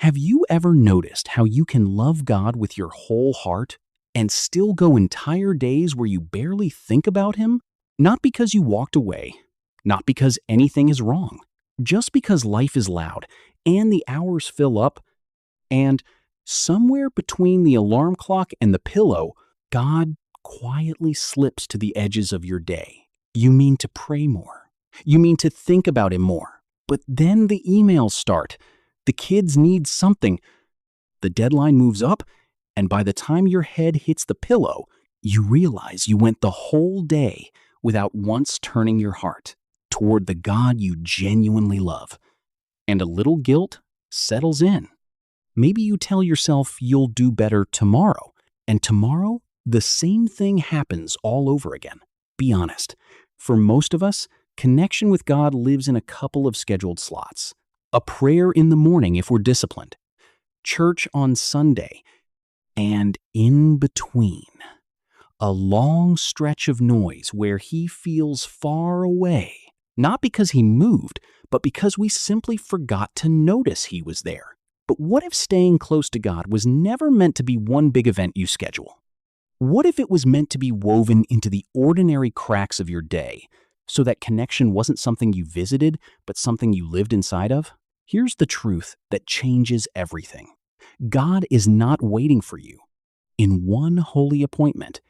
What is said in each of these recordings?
Have you ever noticed how you can love God with your whole heart and still go entire days where you barely think about Him? Not because you walked away, not because anything is wrong, just because life is loud and the hours fill up, and somewhere between the alarm clock and the pillow, God quietly slips to the edges of your day. You mean to pray more. You mean to think about Him more. But then the emails start. The kids need something. The deadline moves up, and by the time your head hits the pillow, you realize you went the whole day without once turning your heart toward the God you genuinely love. And a little guilt settles in. Maybe you tell yourself you'll do better tomorrow, and tomorrow the same thing happens all over again. Be honest. For most of us, connection with God lives in a couple of scheduled slots. A prayer in the morning if we're disciplined, church on Sunday, and in between, a long stretch of noise where He feels far away, not because He moved, but because we simply forgot to notice He was there. But what if staying close to God was never meant to be one big event you schedule? What if it was meant to be woven into the ordinary cracks of your day, so that connection wasn't something you visited, but something you lived inside of? Here's the truth that changes everything. God is not waiting for you in one holy appointment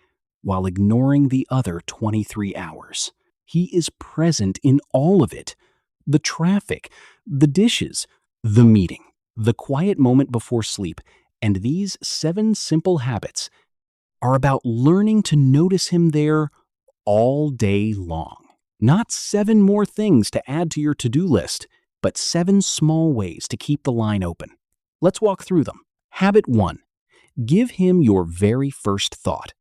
while ignoring the other 23 hours. He is present in all of it. The traffic, the dishes, the meeting, the quiet moment before sleep, and these 7 simple habits are about learning to notice Him there all day long. Not 7 more things to add to your to-do list, but 7 small ways to keep the line open. Let's walk through them. Habit 1. Give Him your very first thought.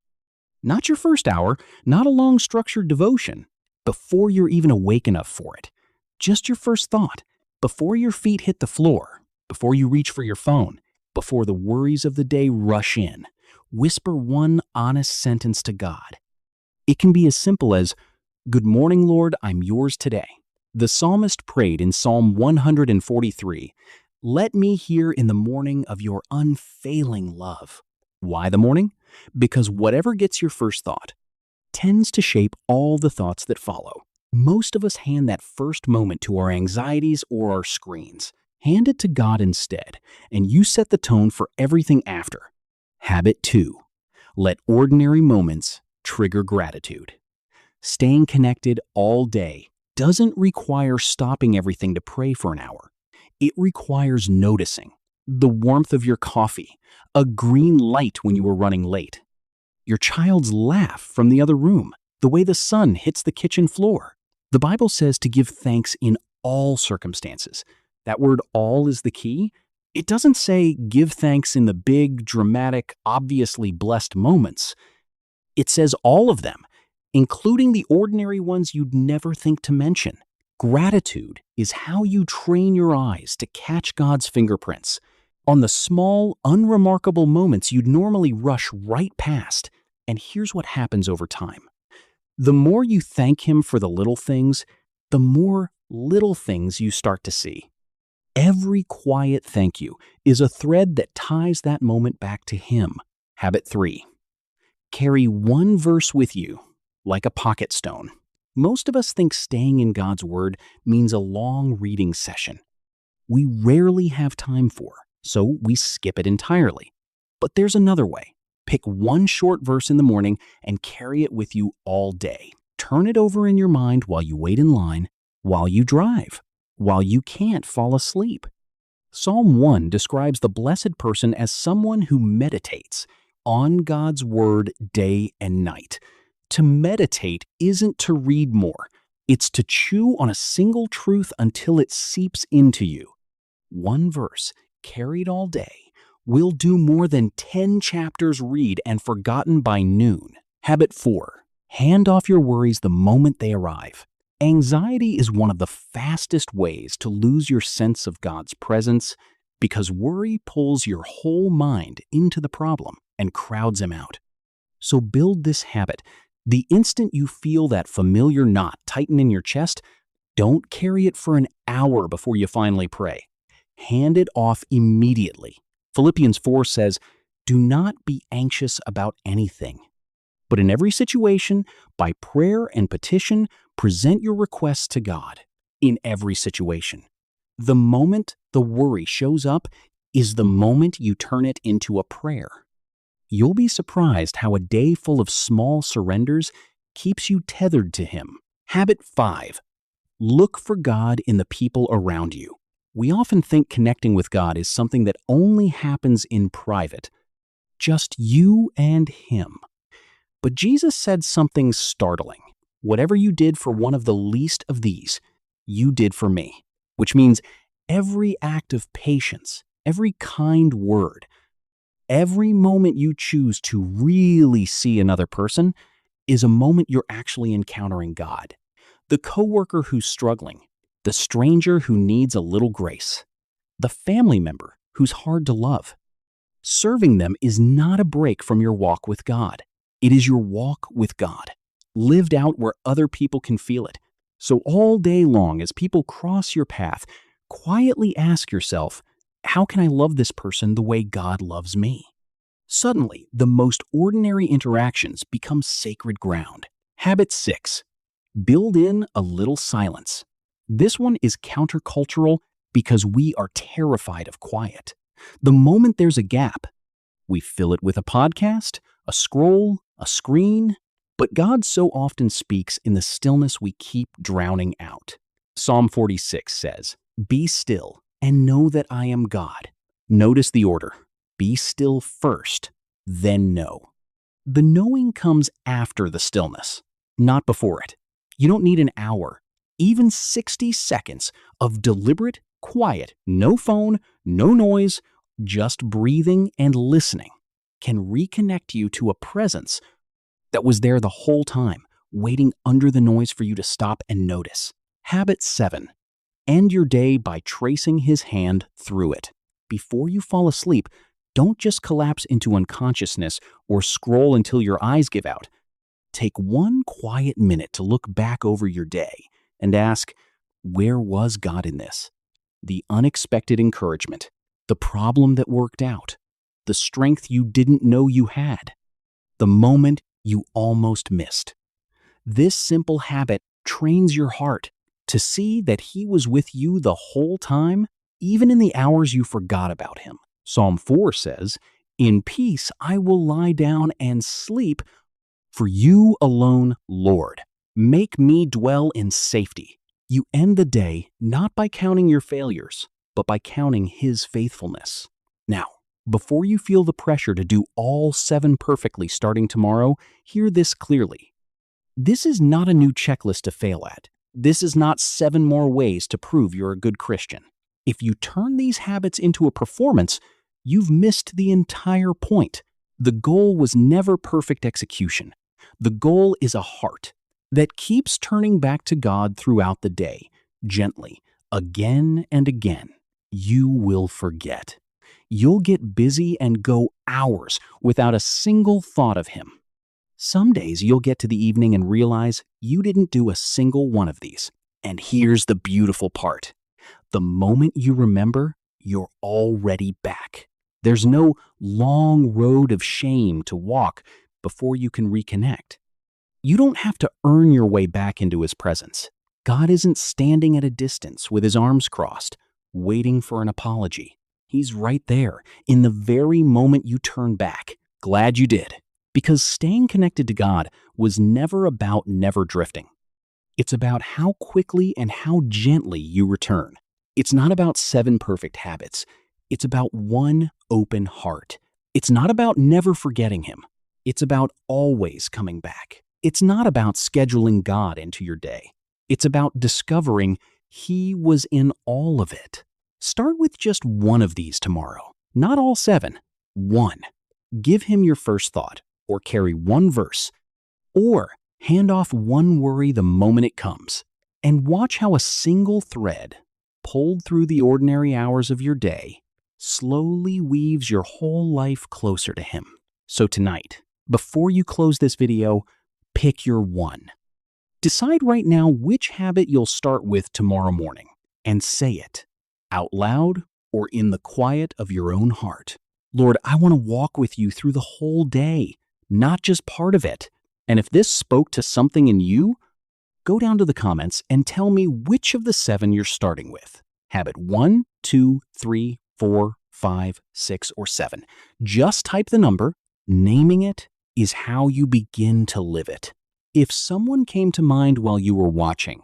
Not your first hour, not a long structured devotion, before you're even awake enough for it. Just your first thought, before your feet hit the floor, before you reach for your phone, before the worries of the day rush in. Whisper one honest sentence to God. It can be as simple as, "Good morning, Lord, I'm yours today." The psalmist prayed in Psalm 143, "Let me hear in the morning of your unfailing love." Why the morning? Because whatever gets your first thought tends to shape all the thoughts that follow. Most of us hand that first moment to our anxieties or our screens. Hand it to God instead, and you set the tone for everything after. Habit 2. Let ordinary moments trigger gratitude. Staying connected all day doesn't require stopping everything to pray for an hour. It requires noticing the warmth of your coffee, a green light when you were running late, your child's laugh from the other room, the way the sun hits the kitchen floor. The Bible says to give thanks in all circumstances. That word "all" is the key. It doesn't say give thanks in the big, dramatic, obviously blessed moments. It says all of them, including the ordinary ones you'd never think to mention. Gratitude is how you train your eyes to catch God's fingerprints on the small, unremarkable moments you'd normally rush right past. And here's what happens over time. The more you thank Him for the little things, the more little things you start to see. Every quiet thank you is a thread that ties that moment back to Him. Habit 3. Carry one verse with you, like a pocket stone. Most of us think staying in God's Word means a long reading session. We rarely have time for, so we skip it entirely. But there's another way. Pick one short verse in the morning and carry it with you all day. Turn it over in your mind while you wait in line, while you drive, while you can't fall asleep. Psalm 1 describes the blessed person as someone who meditates on God's Word day and night. To meditate isn't to read more. It's to chew on a single truth until it seeps into you. One verse, carried all day, will do more than 10 chapters read and forgotten by noon. Habit 4. Hand off your worries the moment they arrive. Anxiety is one of the fastest ways to lose your sense of God's presence because worry pulls your whole mind into the problem and crowds Him out. So build this habit. The instant you feel that familiar knot tighten in your chest, don't carry it for an hour before you finally pray. Hand it off immediately. Philippians 4 says, "Do not be anxious about anything, but in every situation, by prayer and petition, present your requests to God." In every situation. The moment the worry shows up is the moment you turn it into a prayer. You'll be surprised how a day full of small surrenders keeps you tethered to Him. Habit 5. Look for God in the people around you. We often think connecting with God is something that only happens in private, just you and Him. But Jesus said something startling. Whatever you did for one of the least of these, you did for me. Which means every act of patience, every kind word, every moment you choose to really see another person is a moment you're actually encountering God. The coworker who's struggling, the stranger who needs a little grace, the family member who's hard to love. Serving them is not a break from your walk with God. It is your walk with God, lived out where other people can feel it. So all day long, as people cross your path, quietly ask yourself, how can I love this person the way God loves me? Suddenly, the most ordinary interactions become sacred ground. Habit 6. Build in a little silence. This one is countercultural because we are terrified of quiet. The moment there's a gap, we fill it with a podcast, a scroll, a screen, but God so often speaks in the stillness we keep drowning out. Psalm 46 says, "Be still and know that I am God." Notice the order. Be still first, then know. The knowing comes after the stillness, not before it. You don't need an hour, even 60 seconds of deliberate, quiet, no phone, no noise, just breathing and listening can reconnect you to a presence that was there the whole time, waiting under the noise for you to stop and notice. Habit 7. End your day by tracing His hand through it. Before you fall asleep, don't just collapse into unconsciousness or scroll until your eyes give out. Take one quiet minute to look back over your day and ask, where was God in this? The unexpected encouragement, the problem that worked out, the strength you didn't know you had, the moment you almost missed. This simple habit trains your heart to see that He was with you the whole time, even in the hours you forgot about Him. Psalm 4 says, "In peace I will lie down and sleep, for you alone, Lord, make me dwell in safety." You end the day not by counting your failures, but by counting His faithfulness. Now, before you feel the pressure to do all 7 perfectly starting tomorrow, hear this clearly. This is not a new checklist to fail at. This is not 7 more ways to prove you're a good Christian. If you turn these habits into a performance, you've missed the entire point. The goal was never perfect execution. The goal is a heart that keeps turning back to God throughout the day, gently, again and again. You will forget. You'll get busy and go hours without a single thought of Him. Some days you'll get to the evening and realize you didn't do a single one of these. And here's the beautiful part. The moment you remember, you're already back. There's no long road of shame to walk before you can reconnect. You don't have to earn your way back into His presence. God isn't standing at a distance with His arms crossed, waiting for an apology. He's right there, in the very moment you turn back. Glad you did. Because staying connected to God was never about never drifting. It's about how quickly and how gently you return. It's not about 7 perfect habits. It's about one open heart. It's not about never forgetting Him. It's about always coming back. It's not about scheduling God into your day. It's about discovering He was in all of it. Start with just one of these tomorrow, not all 7. One. Give Him your first thought, or carry one verse, or hand off one worry the moment it comes, and watch how a single thread, pulled through the ordinary hours of your day, slowly weaves your whole life closer to Him. So tonight, before you close this video, pick your one. Decide right now which habit you'll start with tomorrow morning, and say it, out loud or in the quiet of your own heart. Lord, I want to walk with you through the whole day, not just part of it. And if this spoke to something in you, go down to the comments and tell me which of the 7 you're starting with. Habit 1, 2, 3, 4, 5, 6, or 7. Just type the number. Naming it is how you begin to live it. If someone came to mind while you were watching,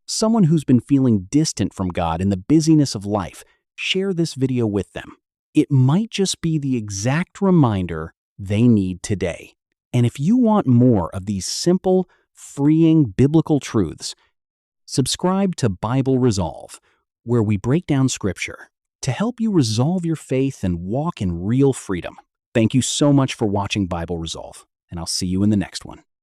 someone who's been feeling distant from God in the busyness of life, share this video with them. It might just be the exact reminder they need today. And if you want more of these simple, freeing biblical truths, subscribe to Bible Resolve, where we break down Scripture to help you resolve your faith and walk in real freedom. Thank you so much for watching Bible Resolve, and I'll see you in the next one.